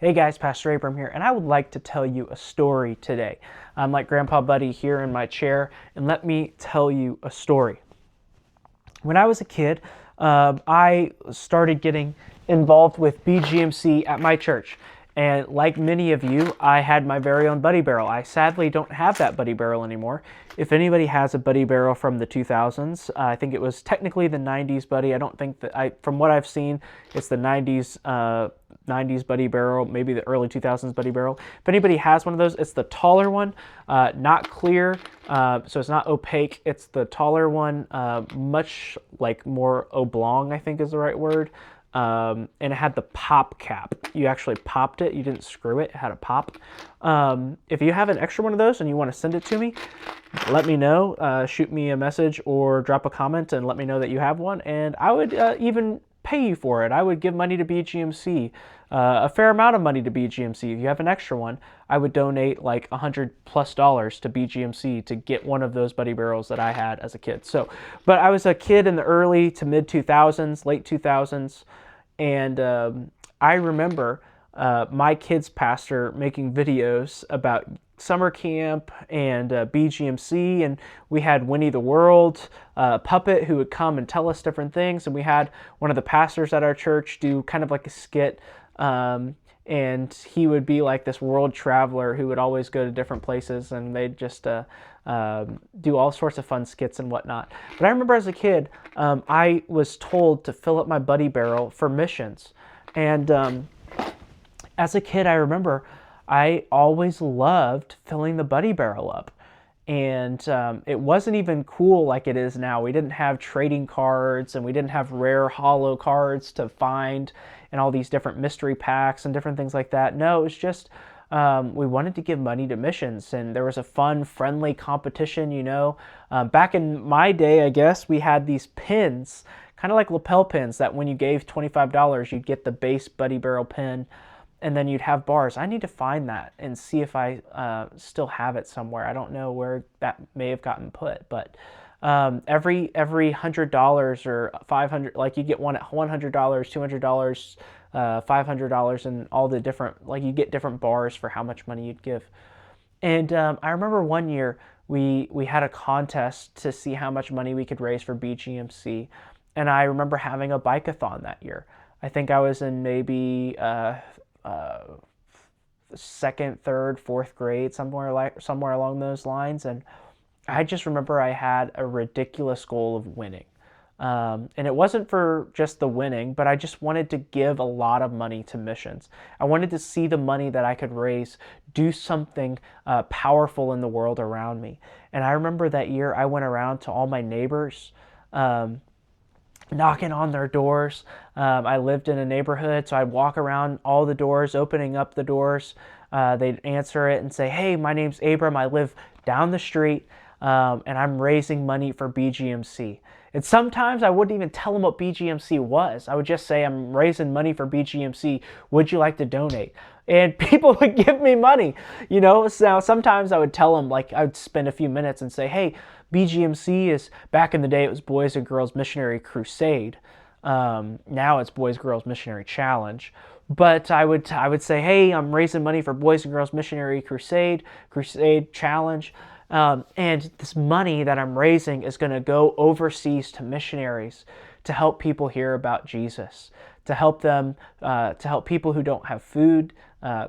Hey guys, Pastor Abram here, and I would like to tell you a story today. I'm like Grandpa Buddy here in my chair, and let me tell you a story. When I was a kid, I started getting involved with BGMC at my church. And like many of you, I had my very own buddy barrel. I sadly don't have that buddy barrel anymore. If anybody has a buddy barrel from the 2000s, I think it was technically the 90s buddy. I don't think that from what I've seen, it's the 90s buddy barrel, maybe the early 2000s buddy barrel. If anybody has one of those, it's the taller one, not clear, so it's not opaque. It's the taller one, much like more oblong, I think is the right word. And it had the pop cap. You actually popped it. You didn't screw it. It had a pop. If you have an extra one of those and you want to send it to me, let me know. Shoot me a message or drop a comment and let me know that you have one. And I would even pay you for it. I would give money to BGMC, a fair amount of money to BGMC. If you have an extra one, I would donate like $100+ to BGMC to get one of those buddy barrels that I had as a kid. So, but I was a kid in the early to mid 2000s, late 2000s, and I remember my kid's pastor making videos about summer camp and BGMC, and we had Winnie the World puppet who would come and tell us different things, and we had one of the pastors at our church do kind of like a skit, and he would be like this world traveler who would always go to different places, and they'd just do all sorts of fun skits and whatnot. But I remember as a kid, I was told to fill up my buddy barrel for missions, and as a kid, I remember I always loved filling the buddy barrel up. And it wasn't even cool like it is now. We didn't have trading cards, and we didn't have rare holo cards to find and all these different mystery packs and different things like that. No, it was just we wanted to give money to missions, and there was a fun, friendly competition, you know. Back in my day, I guess, we had these pins, kind of like lapel pins, that when you gave $25, you'd get the base buddy barrel pin, and then you'd have bars. I need to find that and see if I still have it somewhere. I don't know where that may have gotten put, but every $100 or $500, like you get one at $100, $200, $500, and all the different, like you get different bars for how much money you'd give. And I remember one year we had a contest to see how much money we could raise for BGMC, and I remember having a bike-a-thon that year. I think I was in maybe second, third, fourth grade, somewhere along those lines, and I just remember I had a ridiculous goal of winning, and it wasn't for just the winning, but I just wanted to give a lot of money to missions. I wanted to see the money that I could raise do something powerful in the world around me. And I remember that year I went around to all my neighbors, knocking on their doors. I lived in a neighborhood, so I'd walk around all the doors, opening up the doors. They'd answer it and say, "Hey, my name's Abram. I live down the street, and I'm raising money for BGMC." And sometimes I wouldn't even tell them what BGMC was. I would just say, "I'm raising money for BGMC. Would you like to donate?" And people would give me money, you know. So sometimes I would tell them, like, I would spend a few minutes and say, "Hey, BGMC is," back in the day it was Boys and Girls Missionary Crusade. Now it's Boys and Girls Missionary Challenge. But I would say, "Hey, I'm raising money for Boys and Girls Missionary Crusade Challenge. And this money that I'm raising is going to go overseas to missionaries to help people hear about Jesus, to help them, to help people who don't have food,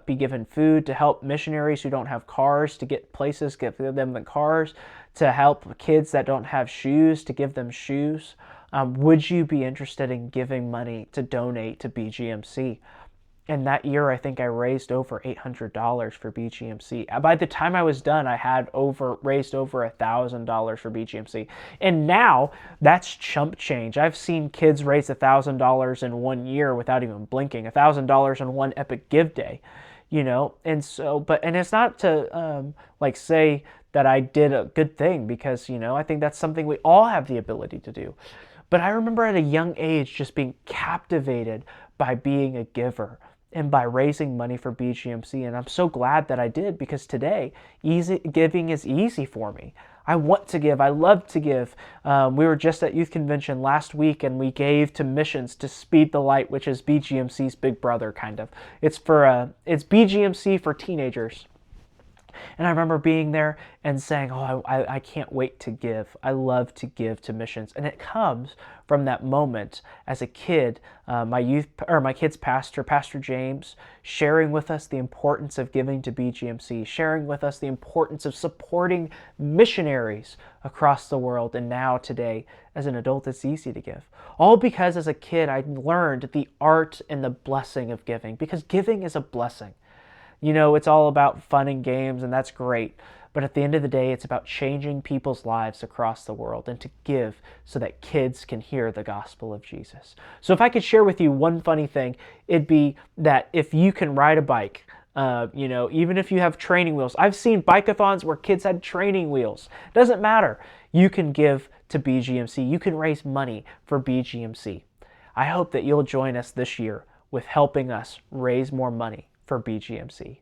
be given food, to help missionaries who don't have cars, to get places, give them the cars, to help kids that don't have shoes, to give them shoes. Would you be interested in giving money to donate to BGMC?" And that year, I think I raised over $800 for BGMC. By the time I was done, I had raised over $1,000 for BGMC. And now, that's chump change. I've seen kids raise $1,000 in 1 year without even blinking. $1,000 in one Epic Give Day, you know. And so, and it's not to like say that I did a good thing, because, you know, I think that's something we all have the ability to do. But I remember at a young age just being captivated by being a giver and by raising money for BGMC. And I'm so glad that I did, because today, giving is easy for me. I want to give. I love to give. We were just at youth convention last week, and we gave to missions to Speed the Light, which is BGMC's big brother, kind of. It's BGMC for teenagers. And I remember being there and saying, oh, I can't wait to give. I love to give to missions. And it comes from that moment as a kid, my kid's pastor, Pastor James, sharing with us the importance of giving to BGMC, sharing with us the importance of supporting missionaries across the world. And now today, as an adult, it's easy to give. All because as a kid, I learned the art and the blessing of giving, because giving is a blessing. You know, it's all about fun and games, and that's great. But at the end of the day, it's about changing people's lives across the world and to give so that kids can hear the gospel of Jesus. So if I could share with you one funny thing, it'd be that if you can ride a bike, even if you have training wheels. I've seen bike-a-thons where kids had training wheels. Doesn't matter. You can give to BGMC. You can raise money for BGMC. I hope that you'll join us this year with helping us raise more money for BGMC.